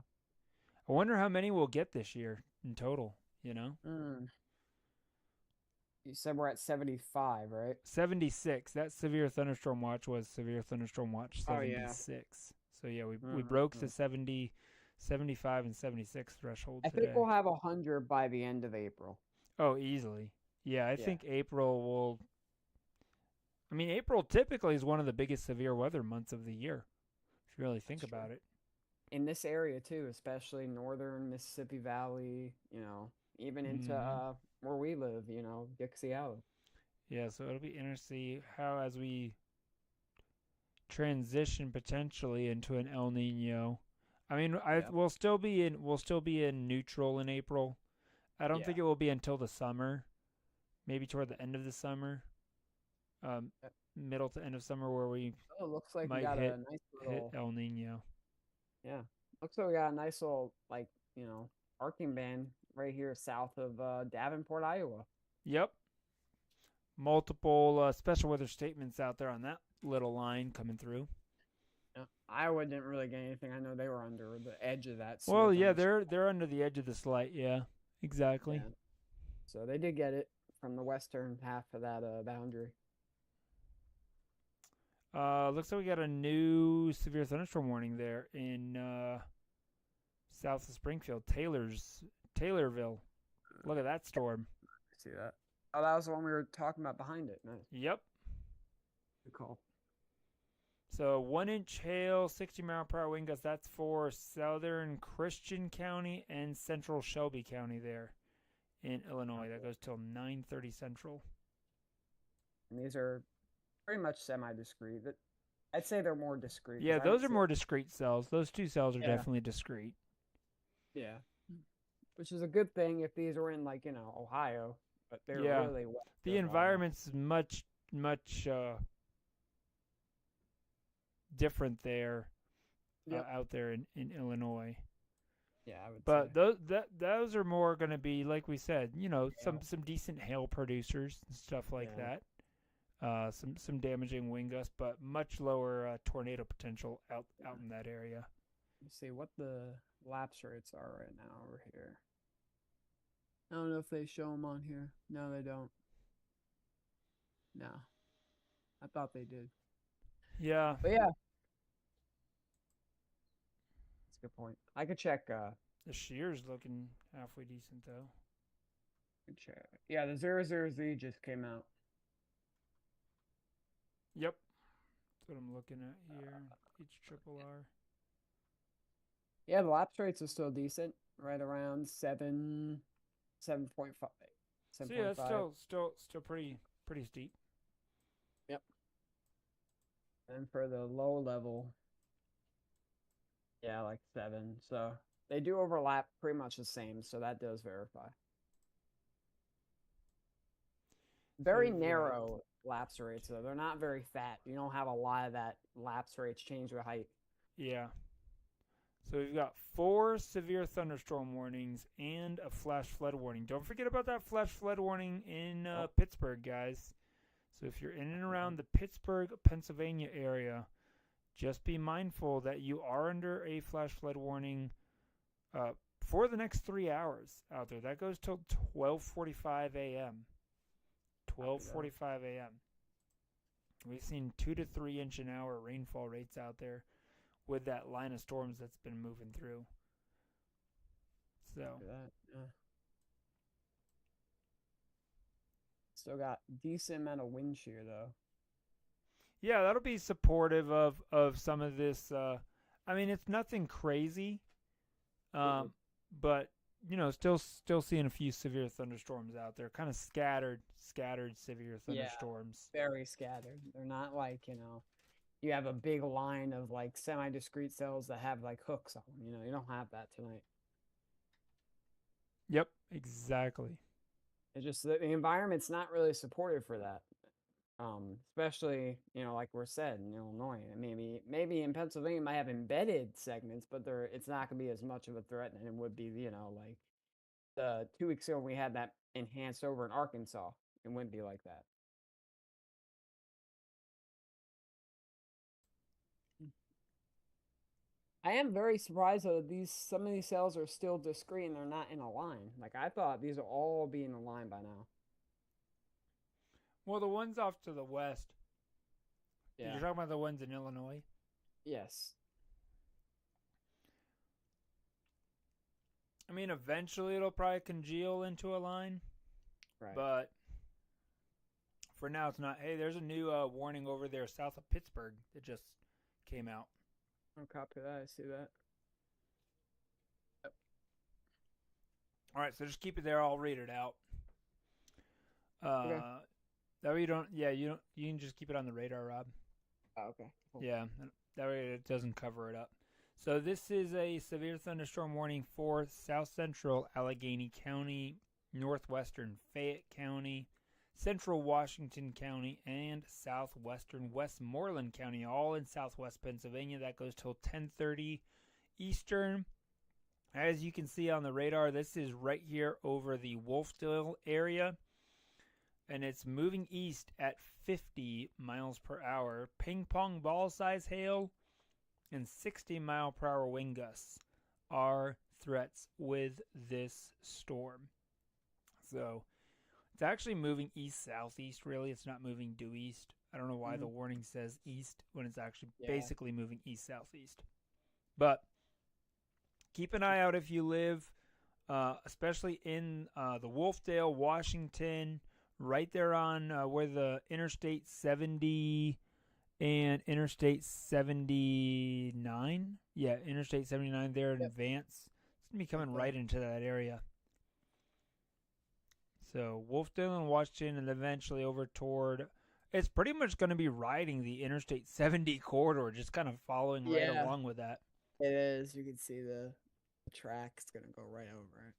I wonder how many we'll get this year in total. You said we're at 75, right? 76. That severe thunderstorm watch was severe thunderstorm watch 76. Oh, yeah. So yeah, we broke the 70, 75, and 76 threshold today. I think we'll have 100 by the end of April. Oh, easily. Yeah, I think April will. I mean, April typically is one of the biggest severe weather months of the year, if you really think about it. In this area, too, especially northern Mississippi Valley, even into where we live, Dixie Alley. Yeah, so it'll be interesting to see how, as we transition potentially into an El Nino. I mean, we'll still be in neutral in April. I don't think it will be until the summer, maybe toward the end of the summer, middle to end of summer, where we looks like might we got hit, a nice little hit El Nino. Yeah, looks like we got a nice little arcing band right here south of Davenport, Iowa. Yep. Multiple special weather statements out there on that little line coming through. Yeah. Iowa didn't really get anything. I know they were under the edge of that. Well, yeah, they're under the edge of the slight. Yeah, exactly. Yeah. So they did get it from the western half of that boundary. Looks like we got a new severe thunderstorm warning there in south of Springfield, Taylorville. Look at that storm. See that? Oh, that was the one we were talking about behind it. Nice. Yep. Good call. So 1-inch hail, 60-mile-per-hour wind gusts. That's for southern Christian County and central Shelby County there in Illinois. That goes till 9:30 Central. And these are pretty much semi-discrete. I'd say they're more discrete. Yeah, those are more discrete cells. Those two cells are definitely discrete. Yeah. Which is a good thing if these were in, Ohio. But they're really wet. The environment's much different there out there in Illinois. Yeah, I would but say. Those are more going to be, like we said, some decent hail producers and stuff like that. Some damaging wind gusts, but much lower tornado potential out in that area. Let's see what the lapse rates are right now over here. I don't know if they show them on here. No, they don't. No. I thought they did. Yeah. But yeah. That's a good point. I could check. The shear's looking halfway decent, though. Good check. Yeah, the 00Z just came out. Yep. That's what I'm looking at here. HRRR. Yeah, the lapse rates are still decent. Right around 7.5. So yeah, it's still pretty steep. Yep. And for the low level, yeah, like 7. So they do overlap pretty much the same. So that does verify. Very narrow lapse rates, though. They're not very fat. You don't have a lot of that lapse rates change with height. Yeah. So we've got 4 severe thunderstorm warnings and a flash flood warning. Don't forget about that flash flood warning in Pittsburgh, guys. So if you're in and around the Pittsburgh, Pennsylvania area, just be mindful that you are under a flash flood warning for the next 3 hours out there. That goes till 12:45 a.m. 12:45 a.m. We've seen 2 to 3 inch an hour rainfall rates out there with that line of storms that's been moving through. So still got decent amount of wind shear, though. Yeah, that'll be supportive of some of this. I mean, it's nothing crazy, but still seeing a few severe thunderstorms out there, kind of scattered severe Yeah, thunderstorms. very scattered. They're not like, you have a big line of like semi-discrete cells that have like hooks on them. You don't have that tonight. Yep, exactly. It's just that the environment's not really supportive for that. Especially, like we're said in Illinois. Maybe in Pennsylvania might have embedded segments, but it's not gonna be as much of a threat than it would be, like the 2 weeks ago when we had that enhanced over in Arkansas. It wouldn't be like that. I am very surprised though that some of these cells are still discrete and they're not in a line. Like I thought these would all be in a line by now. Well, the ones off to the west. Yeah. You're talking about the ones in Illinois? Yes. I mean, eventually it'll probably congeal into a line. Right. But for now, it's not. Hey, there's a new warning over there south of Pittsburgh that just came out. I'll copy that. I see that. Yep. All right, so just keep it there. I'll read it out. Okay. That way you don't. Yeah, you don't. You can just keep it on the radar, Rob. Oh, okay. Cool. Yeah, that way it doesn't cover it up. So this is a severe thunderstorm warning for south central Allegheny County, northwestern Fayette County, central Washington County, and southwestern Westmoreland County, all in southwest Pennsylvania. That goes till 10:30 Eastern. As you can see on the radar, this is right here over the Wolfdale area, and it's moving east at 50 miles per hour. Ping pong ball size hail and 60-mile-per-hour wind gusts are threats with this storm. So it's actually moving east-southeast, really. It's not moving due east. I don't know why the warning says east when it's actually basically moving east-southeast. But keep an eye out if you live, especially in the Wolfdale, Washington, right there on where the Interstate 70 and Interstate 79. Yeah, Interstate 79 there in Advance. It's going to be coming right into that area. So Wolfdale and Washington, and eventually over toward. It's pretty much going to be riding the Interstate 70 corridor, just kind of following right along with that. It is. You can see the track's going to go right over it.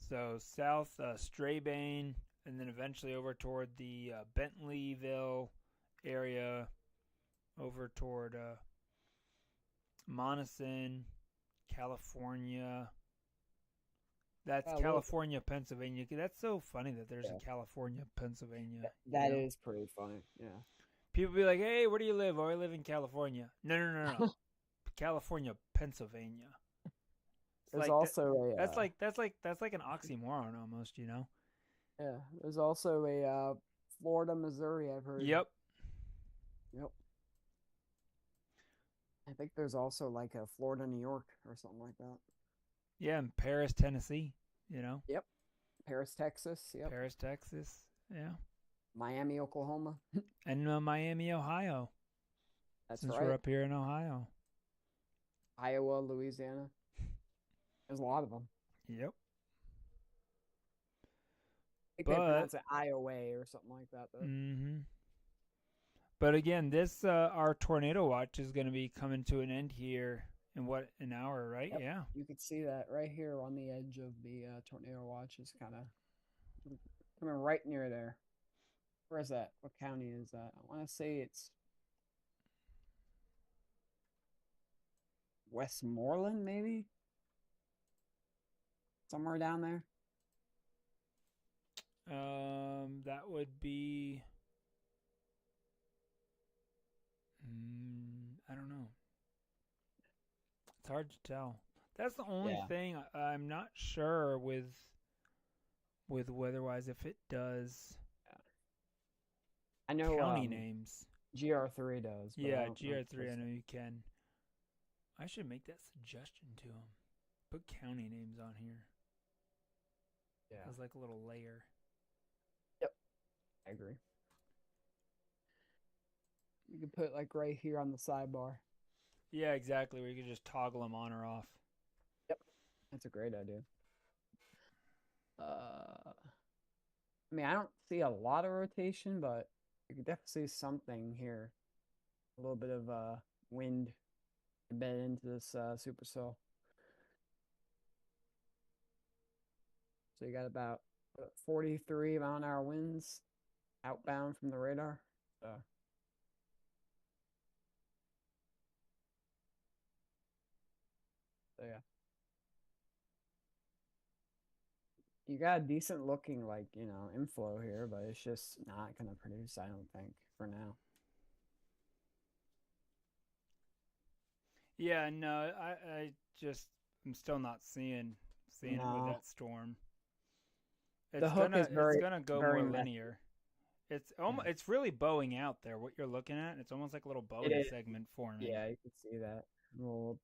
So south Strabane, and then eventually over toward the Bentleyville area, over toward Monessen, California. That's California, Pennsylvania. That's so funny that there's a California, Pennsylvania. That is pretty funny. Yeah. People be like, "Hey, where do you live?" "Oh, I live in California." No. California, Pennsylvania. There's like also that's like an oxymoron almost, Yeah. There's also a Florida, Missouri, I've heard. Yep. I think there's also like a Florida, New York or something like that. Yeah, and Paris, Tennessee, Yep. Paris, Texas. Yep. Paris, Texas. Yeah. Miami, Oklahoma. And Miami, Ohio. That's Since right. we're up here in Ohio. Iowa, Louisiana. There's a lot of them. Yep. I think they pronounce it Iowa or something like that, though. Mm-hmm. But again, this our tornado watch is going to be coming to an end here in an hour, right? Yep. Yeah. You can see that right here on the edge of the tornado watch is kind of coming right near there. Where is that? What county is that? I want to say it's Westmoreland, maybe? Somewhere down there. That would be. I don't know. It's hard to tell. That's the only thing I'm not sure with weather-wise if it does. I know county names. GR3 does. Yeah, GR3. I know you can. I should make that suggestion to them. Put county names on here. Yeah. As like a little layer. Yep. I agree. You can put like right here on the sidebar. Yeah, exactly. Where you can just toggle them on or off. Yep. That's a great idea. I mean, I don't see a lot of rotation, but you can definitely see something here. A little bit of wind embedded into this supercell. So you got about 43 mile-an-hour winds outbound from the radar. So yeah, you got a decent looking inflow here, but it's just not gonna produce, I don't think, for now. Yeah, no, I'm still not seeing it with No, that storm. the It's hook is very gonna go very more messy. linear. Yeah, It's really bowing out there. What you're looking at, it's almost like a little it bowing is. segment forming. Yeah, you can see that little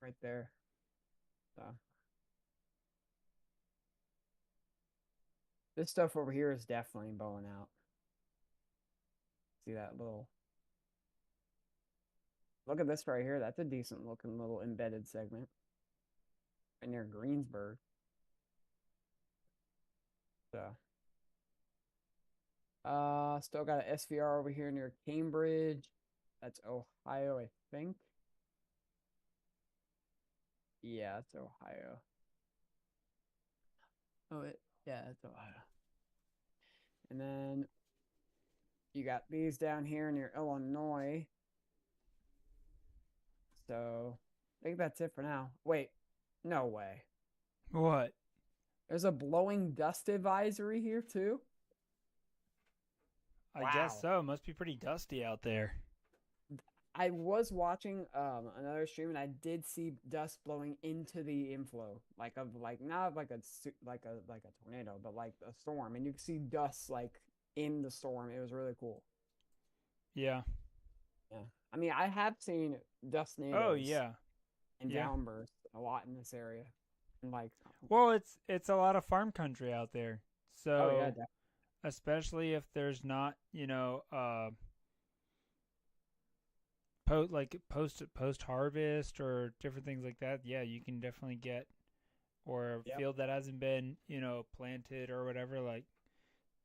right there. So this stuff over here is definitely bowing out. See that little. Look at this right here. That's a decent looking little embedded segment right near Greensburg. So, still got an SVR over here near Cambridge. That's Ohio, I think. Yeah, it's Ohio. Yeah, it's Ohio. And then you got these down here near Illinois. So, I think that's it for now. Wait, no way. What? There's a blowing dust advisory here too. I guess Wow. so. It must be pretty dusty out there. I was watching another stream and I did see dust blowing into the inflow, not like a tornado, but like a storm, and you could see dust like in the storm. It was really cool. Yeah. Yeah, I mean, I have seen dust Oh tornadoes yeah. and Yeah. downbursts a lot in this area, and Well, it's a lot of farm country out there. oh yeah, So, definitely. especially if there's not, post harvest or different things like that, yeah, you can definitely get or a Yep, field that hasn't been, planted or whatever, like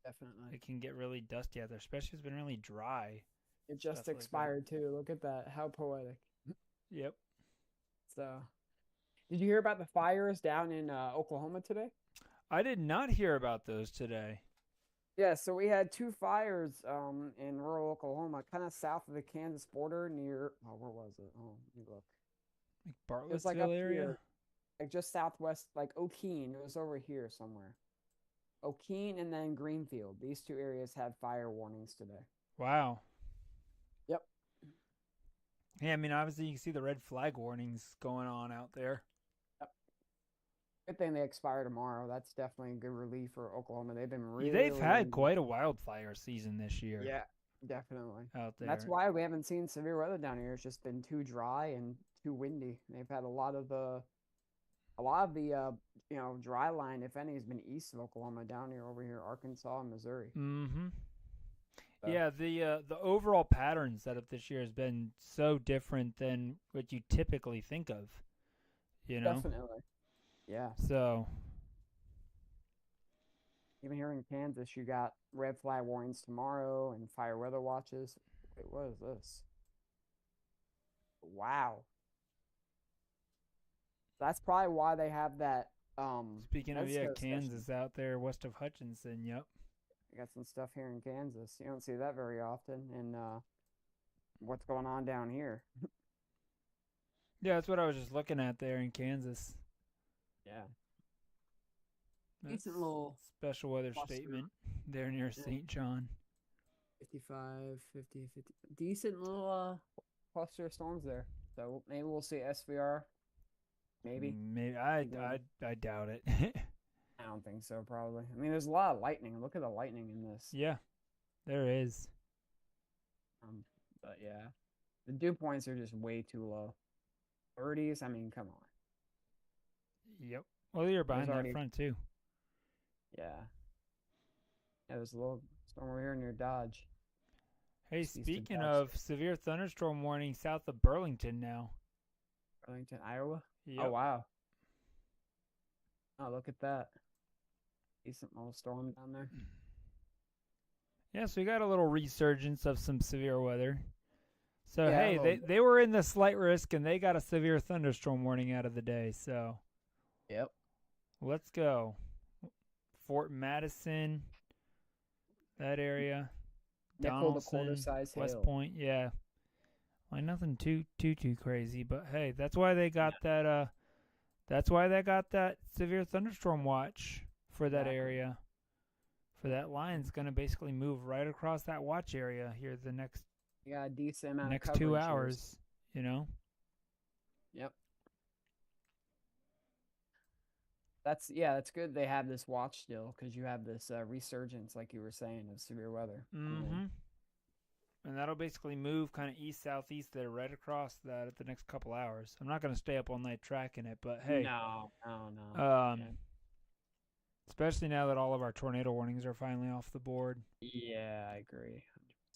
definitely. it can get really dusty out there, especially if it's been really dry, It stuff just like that. expired too. Look at that, how poetic. Yep. So, did you hear about the fires down in Oklahoma today? I did not hear about those today. Yeah, so we had two fires in rural Oklahoma, kind of south of the Kansas border near where was it? Oh, let me look. Like It was like up Bartlesville area? here, like just southwest, like O'Keene. It was over here somewhere. O'Keene and then Greenfield. These two areas had fire warnings today. Wow. Yep. Yeah, I mean, obviously you can see the red flag warnings going on out there. Yep. Good thing they expire tomorrow. That's definitely a good relief for Oklahoma. They've been They've really, had quite a wildfire season this year yeah, definitely. out And that's there. why we haven't seen severe weather down here. It's just been too dry and too windy. They've had a lot of the dry line, if any, has been east of Oklahoma, down here over here, Arkansas and Missouri. Mm-hmm. So Yeah, the overall pattern setup this year has been so different than what you typically think of, you know? definitely, yeah. So, Even here in Kansas, you got red flag warnings tomorrow and fire weather watches. Wait, what is this? Wow, that's probably why they have that speaking of, yeah, ESCO session. Kansas out there west of Hutchinson, yep. I got some stuff here in Kansas. You don't see that very often. And what's going on down here? Yeah, that's what I was just looking at there in Kansas. Yeah, That's decent little special weather cluster. statement there near Yeah. St. John. 55, 50, 50. Decent little cluster of storms there. So maybe we'll see SVR. Maybe. Maybe I doubt it. I don't think so, probably. I mean, there's a lot of lightning. Look at the lightning in this. Yeah, there is. But yeah, the dew points are just way too low. 30s, I mean, come on. Yep. Well, you're behind There's that already, front too. yeah. Yeah, there's a little storm over here near Dodge. Hey, Just east speaking Dodge. of severe thunderstorm warning south of Burlington now. Burlington, Iowa. Oh, Yep. wow. Oh, look at that. Decent little storm down there. Yeah, so we got a little resurgence of some severe weather. So Yeah, a hey, little they were in the slight risk and they got a severe thunderstorm warning out of the day. So bit. Yep. let's go. Fort Madison, that area, Nickel to quarter Donaldson, size West hail. Point. Yeah, like nothing too crazy, but hey, that's why they got that. That's why they got that severe thunderstorm watch for that Exactly. area. For that line's going to basically move right across that watch area here the next You got a decent amount of next coverage 2 here. hours. You know. Yep. That's good. They have this watch still because you have this resurgence, like you were saying, of severe weather. Mm-hmm. And that'll basically move kind of east southeast there, right across that at the next couple hours. I'm not going to stay up all night tracking it, but hey, No. um, Yeah. especially now that all of our tornado warnings are finally off the board. Yeah, I agree.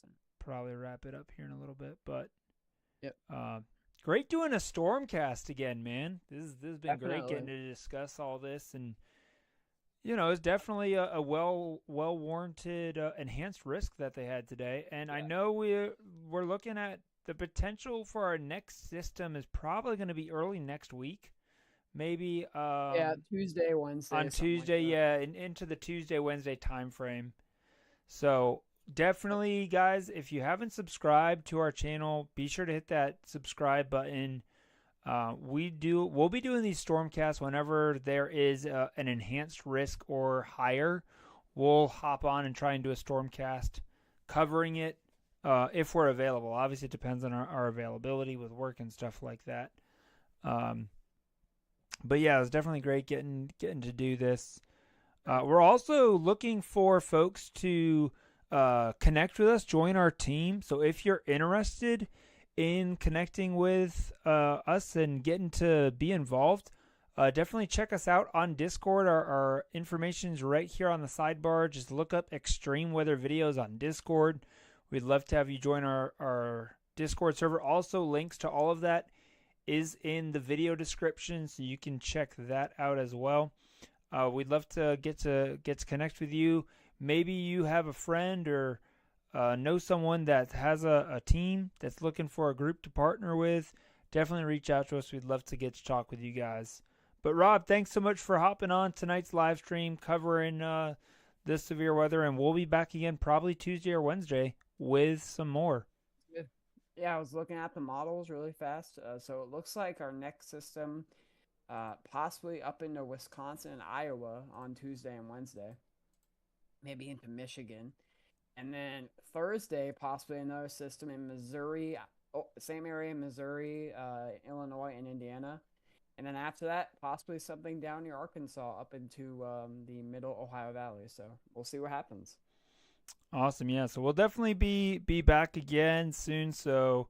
100%. Probably wrap it up here in a little bit, but Yep. great doing a stormcast again, man. This has been great Definitely. getting to discuss all this, and it's definitely a well warranted enhanced risk that they had today. And I know we're looking at the potential for our next system is probably going to be early next week, maybe. Tuesday, Wednesday. On something Tuesday, like that. yeah, and into the Tuesday Wednesday time frame. So definitely, guys, if you haven't subscribed to our channel, be sure to hit that subscribe button. We'll be doing these stormcasts whenever there is an enhanced risk or higher. We'll hop on and try and do a stormcast covering it if we're available. Obviously, it depends on our availability with work and stuff like that. But yeah, it was definitely great getting to do this. We're also looking for folks to connect with us, join our team. So if you're interested in connecting with us and getting to be involved, definitely check us out on Discord. Our information's right here on the sidebar. Just look up Extreme Weather Videos on Discord. We'd love to have you join our Discord server. Also, links to all of that is in the video description, so you can check that out as well. We'd love to get to connect with you. Maybe you have a friend or know someone that has a team that's looking for a group to partner with. Definitely reach out to us. We'd love to get to talk with you guys. But Rob, thanks so much for hopping on tonight's live stream covering this severe weather, and we'll be back again probably Tuesday or Wednesday with some more. Good. Yeah, I was looking at the models really fast. So it looks like our next system, possibly up into Wisconsin and Iowa on Tuesday and Wednesday, maybe into Michigan. And then Thursday, possibly another system in Missouri, same area in Missouri, Illinois, and Indiana. And then after that, possibly something down near Arkansas up into the middle Ohio Valley. So we'll see what happens. Awesome, yeah. So we'll definitely be back again soon. So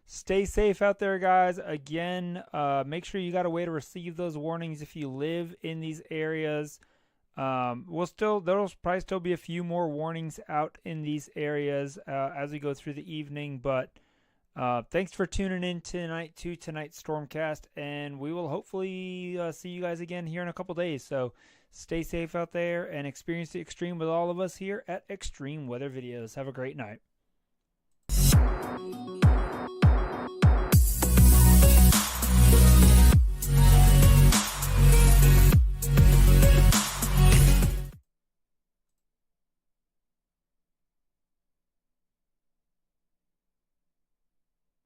stay safe out there, guys. Again, make sure you got a way to receive those warnings if you live in these areas. There'll probably still be a few more warnings out in these areas as we go through the evening. But thanks for tuning in tonight to tonight's Stormcast, and we will hopefully see you guys again here in a couple days. So stay safe out there and experience the extreme with all of us here at Extreme Weather Videos. Have a great night.